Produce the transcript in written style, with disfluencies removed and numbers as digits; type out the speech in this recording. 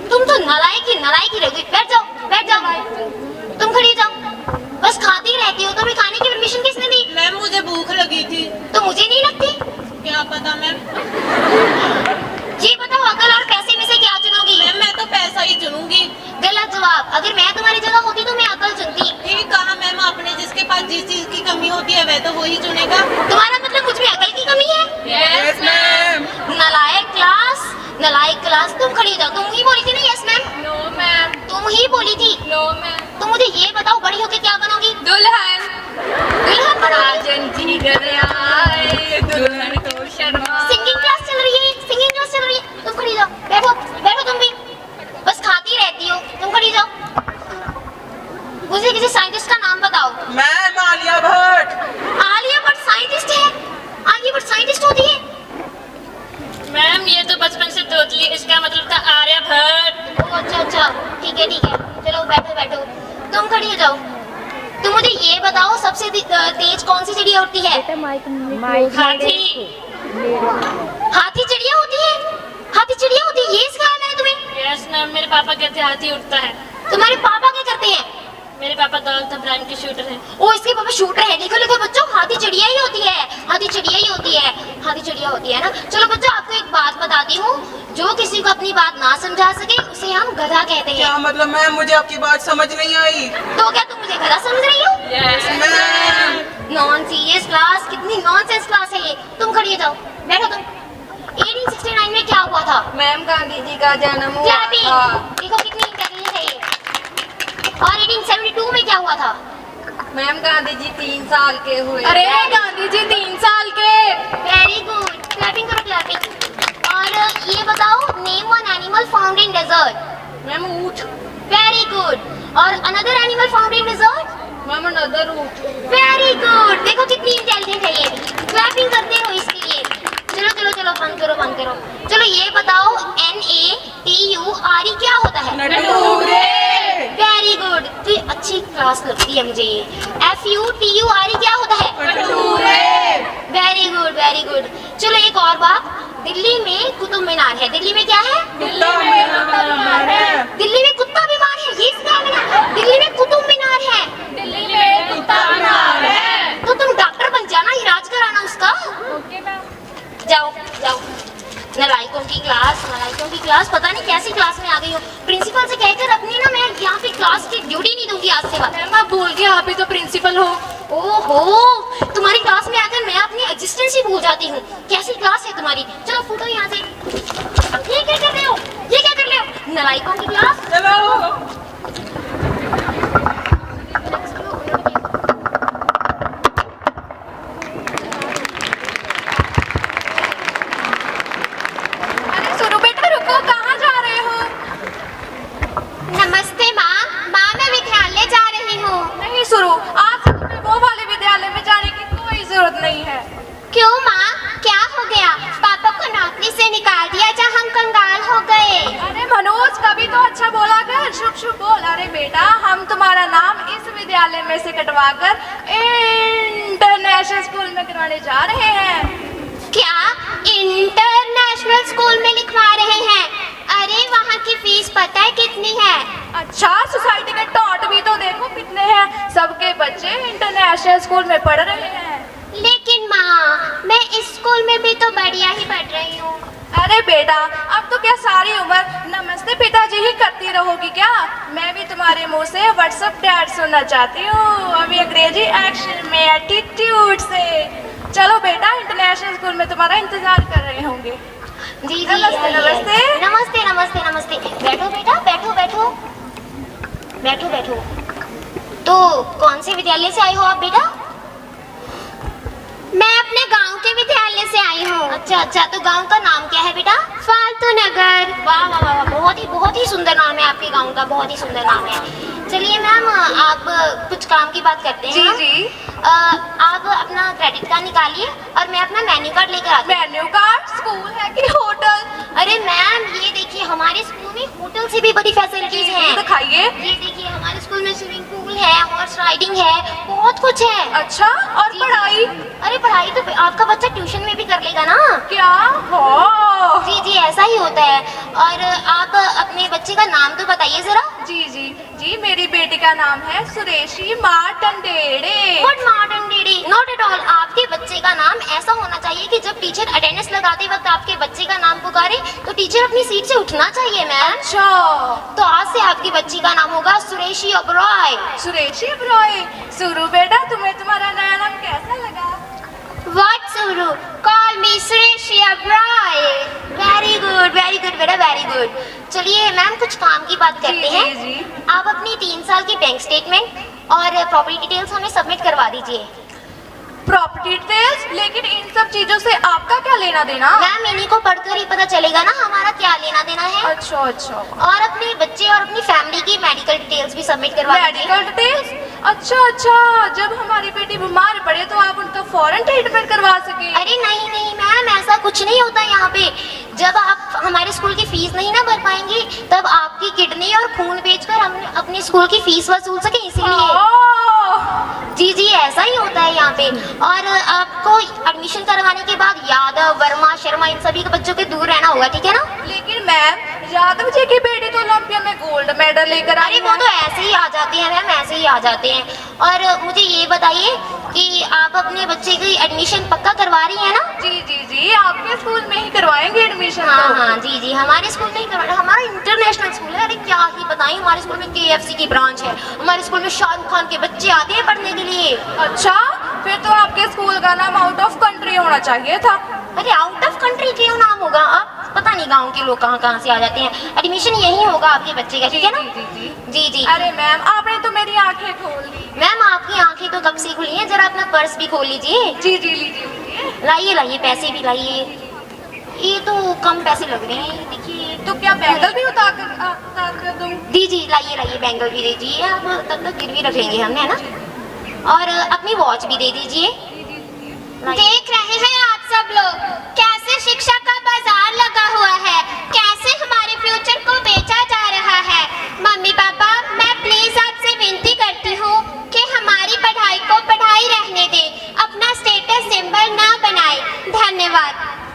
तुम तो नालायक ही रह गई। बैठ जाओ, बैठ जाओ, तुम खड़ी जाओ, बस खाती रहती हो। तुम्हें खाने की परमिशन किसने दी? मैम मुझे भूख लगी थी। तो मुझे नहीं लगती? क्या पता मैम। ये बताओ अकल और पैसे में से क्या चुनोगी? मैम मैं तो पैसा ही चुनूंगी। गलत जवाब। अगर मैं तुम्हारी जगह होती तो मैं अकल चुनती। ठीक कहा मैम आपने, जिसके पास जिस चीज की कमी होती है वह तो वही चुनेगा। तुम्हारा मतलब मुझ में अकल की कमी है? Yes ma'am. नालायक क्लास, नालायक क्लास। तुम खड़ी हो जाओ। तुम ही बोली थी ना यस मैम? No ma'am. तुम ही बोली थी। No ma'am. तुम मुझे ये बताओ बड़ी होके क्या बनोगी? दुल्हन। दुल्हन बनोगी? जी घर आए दुल्हन को शर्मा। सिंगिंग क्लास चल रही है, सिंगिंग क्लास चल रही है। तुम खड़ी जाओ, बैठो, बैठो तुम भी। बस खाती रहती हो। तुम खड़ी जाओ। मुझे किसी साइंटिस्ट का नाम बताओ। मैम आलिया भट्ट। आलिया भट्ट साइंटिस्ट है? आलिया भट्ट साइंटिस्ट होती है? मैम ये तो बचपन से तोतली, इसका मतलब था आर्यभट्ट। ओह अच्छा अच्छा, ठीक है ठीक है। चलो बैठो बैठो। तुम खड़ी हो जाओ। तुम मुझे ये बताओ सबसे तेज कौन सी चिड़िया उड़ती है? हाथी। हाथी चिड़िया होती है? हाथी चिड़िया होती है, ये सिखाया मैंने तुम्हें? यस मैम, मेरे पापा कहते हैं हाथी उड़ता है। तुम्हारे पापा क्या करते हैं? मेरे पापा दौलत इब्राहिम के शूटर हैं। ओ इसके पापा शूटर है। लिखो लिखो बच्चों, हाथी चिड़िया ही होती है, हाथी चिड़िया ही होती है, हाथी चिड़िया होती है ना। चलो बच्चों आपको एक बात बताती हूँ, जो किसी को अपनी बात ना समझा सके उसे हम गधा कहते हैं। क्या मतलब मैम, मुझे आपकी बात समझ नहीं आई। तो क्या तुम मुझे गधा समझ रही हो? Yes ma'am. Non serious class, कितनी नॉनसेंस क्लास है ये। तुम खड़ी हो जाओ, बैठो तुम। 1869 में क्या हुआ था? मैम गांधी जी का जन्म हुआ क्लैपिंग। था। देखो कितनी इंटेलिजेंट है ये। और 1872 में क्या हुआ था? मैम गांधी जी 3 साल के हुए। अरे गांधी जी 3 साल के। वेरी गुड, क्लैपिंग करो क्लैपिंग। और ये बताओ, name one animal found in desert. Ma'am ऊंट। Very good. और another animal found in desert. Ma'am another ऊंट। Very good. देखो कितनी इंटेलिजेंट है ये। क्लैपिंग करते हो इसके लिए। चलो चलो चलो, बंद करो बंद करो। चलो ये बताओ, NATURE क्या होता है? नटूरे। Very good. तो ये अच्छी क्लास लगती है मुझे ये। FUTURE क्या होता है? Nature. Very good very good. चलो एक और बात, दिल्ली में कुतुब मीनार है। दिल्ली में क्या है? कुत्ता बीमार है। दिल्ली में कुत्ता बीमार है, ये इसका है। दिल्ली में कुतुब मीनार है। दिल्ली में कुत्ता बीमार है। तो तुम डॉक्टर बन जाना, इलाज कराना उसका। Okay ma'am. जाओ जाओ। नालायकों की क्लास, नालायकों की क्लास। पता नहीं कैसी क्लास में आ गई हो। प्रिंसिपल से कहकर अपनी ना, मैं यहाँ पे क्लास की ड्यूटी नहीं दूंगी आज से बाद। मैम आप भूल गए, आप ही तो प्रिंसिपल हो। ओहो, तुम्हारी क्लास में आकर मैं अपनी एग्जिस्टेंस ही भूल जाती हूँ। कैसी क्लास है तुम्हारी। चलो फूटो यहाँ से। ये क्या कर रहे हो? ये क्या कर रहे हो? नालायकों की क्लास। चलो। अरे सुनो बेटा, रुको, कहाँ जा रहे हो? नमस्ते माँ। माँ मैं विद्यालय जा रही हूँ। नहीं सुनो, आज से तुम्हें वो वाले विद्यालय में जाने की कोई जरूरत नहीं है। क्यों माँ, क्या हो गया? पापा को नौकरी से निकाल दिया जहाँ हम कंगाल हो गए। अरे मनोज, कभी तो अच्छा बोला कर, शुभ शुभ बोल। अरे बेटा, हम तुम्हारा नाम इस विद्यालय में से कटवाकर इंटरनेशनल स्कूल में करवाने जा रहे हैं। क्या इंटरनेशनल स्कूल में लिखवा रहे हैं? अरे वहाँ की फीस पता है कितनी है? अच्छा, सोसाइटी के टॉट भी तो देखो कितने हैं। सबके बच्चे इंटरनेशनल स्कूल में पढ़ रहे हैं। लेकिन माँ, मैं इस स्कूल में भी तो बढ़िया ही पढ़ रही हूँ। अरे बेटा, अब तो क्या सारी उम्र नमस्ते पिताजी ही करती रहोगी क्या? मैं भी तुम्हारे मुंह से व्हाट्सअप डैड सुनना चाहती हूँ, अभी अंग्रेजी एक्शन में एटीट्यूड से। चलो बेटा, इंटरनेशनल स्कूल में तुम्हारा इंतजार कर रहे होंगे। जी जी, नमस्ते, आइए। नमस्ते। नमस्ते नमस्ते नमस्ते। बैठो बेटा, बैठो बैठो बैठो बैठो। तो कौन से विद्यालय से आई हो आप बेटा? मैं अपने गांव के विद्यालय से आई हूँ। अच्छा अच्छा, तो गांव का नाम क्या है बेटा? फालतू नगर। वाह वाह वाह, बहुत ही सुंदर नाम है आपके गांव का, बहुत ही सुंदर नाम है। चलिए मैम, आप कुछ काम की बात करते हैं। जी हम। जी। आप अपना क्रेडिट कार्ड निकालिए और मैं अपना मेन्यू कार्ड लेकर आती हूँ। मेन्यू कार्ड स्कूल है कि होटल? अरे मैम, ये देखिए हमारे स्कूल में होटल से भी बड़ी फैसिलिटीज हैं। दिखाइए। ये देखिए हमारे स्कूल में स्विमिंग पूल है, हॉर्स राइडिंग है, बहुत कुछ है। अच्छा, और जी। पढ़ाई? अरे पढ़ाई तो आपका बच्चा ट्यूशन में भी कर लेगा ना। क्या? वाह, जी जी, ऐसा ही होता है। और आप अपने बच्चे का नाम तो बताइए जरा। जी जी जी, मेरी बेटी का नाम है Sureshi मार्टंडेड़े। What modern didi? Not at all. आपके बच्चे का नाम ऐसा होना चाहिए कि जब टीचर अटेंडेंस लगाते वक्त आपके बच्चे का नाम पुकारे तो टीचर अपनी सीट से उठना चाहिए मैम। अच्छा, तो आज से आपकी बच्ची का नाम होगा सुरेशी ओबरॉय। सुरेशी ब्रॉय। सुरु बेटा, तुम्हें तुम्हारा नया नाम कैसा लगा? What Suru? Call me Sureshi Oberoi. Very good बेटा, very good। चलिए मैम, कुछ काम की बात करते हैं। जी जी। आप अपनी 3 साल की बैंक स्टेटमेंट और प्रॉपर्टी डिटेल्स हमें सबमिट करवा दीजिए। Property details? लेकिन इन सब चीजों से आपका क्या लेना देना? मैम, इन्हीं को पढ़कर ही पता चलेगा ना हमारा क्या लेना देना है। अच्छा अच्छा। और अपने बच्चे और अपनी फैमिली की मेडिकल डिटेल्स भी सबमिट करवा दीजिए। Medical details? अच्छा अच्छा, जब हमारी बेटी बीमार पड़े तो आप उनका फौरन ट्रीटमेंट करवा सके। अरे नहीं नहीं मैम, ऐसा कुछ नहीं होता यहाँ पे। जब आप हमारे स्कूल की फीस नहीं ना भर पाएंगी तब आपकी किडनी और खून बेचकर हम अपने स्कूल की फीस वसूल सके, इसीलिए। जी जी, ऐसा ही होता है यहाँ पे। और आपको एडमिशन करवाने के बाद यादव, वर्मा, शर्मा इन सभी के बच्चों के दूर रहना होगा, ठीक है ना? लेकिन मैम, यादव जी की बेटी तो ओलंपिया में गोल्ड मेडल लेकर आई अरे वो तो ऐसे ही आ जाते हैं मैम, ऐसे ही आ जाते हैं। और मुझे ये बताइए कि आप अपने बच्चे की एडमिशन पक्का करवा रही हैं ना? जी जी जी, आपके स्कूल में ही करवाएंगे एडमिशन? हाँ हाँ जी जी, हमारे स्कूल में ही करवाना। हमारा इंटरनेशनल स्कूल है। अरे क्या ही बताएं, हमारे स्कूल में KFC की ब्रांच है। हमारे स्कूल में शाहरुख खान के बच्चे आते हैं पढ़ने के लिए। अच्छा, फिर तो आपके स्कूल का नाम आउट ऑफ कंट्री होना चाहिए था। अरे आउट ऑफ कंट्री क्यों नाम होगा? आप पता नहीं गांव के लोग कहाँ कहाँ से आ जाते हैं। एडमिशन यही होगा आपके बच्चे का, ठीक है ना? जी जी जी जी। अरे मैम, आपने तो मेरी आंखें खोल दी। मैम, आपकी आंखें तो कब से खुली हैं, जरा अपना पर्स भी खोल लीजिए। जी जी, लीजिए। लाइए लाइए, पैसे भी लाइए। ये तो कम पैसे लग रहे हैं, देखिए। तो क्या बैंगल भी उतार कर दूं? जी जी, लाइए लाइए, बैंगल भी दे दीजिए। आप तब तक गिरवी रख लेंगे हमने, है ना? और अपनी वॉच भी दे दीजिए। देख रहे हैं आप सब लोग कैसे शिक्षा का बाजार लगा हुआ है, कैसे हमारे फ्यूचर को बेचा जा रहा है। मम्मी पापा, मैं प्लीज आपसे विनती करती हूँ कि हमारी पढ़ाई को पढ़ाई रहने दें, अपना स्टेटस सिंबल ना बनाएं। धन्यवाद।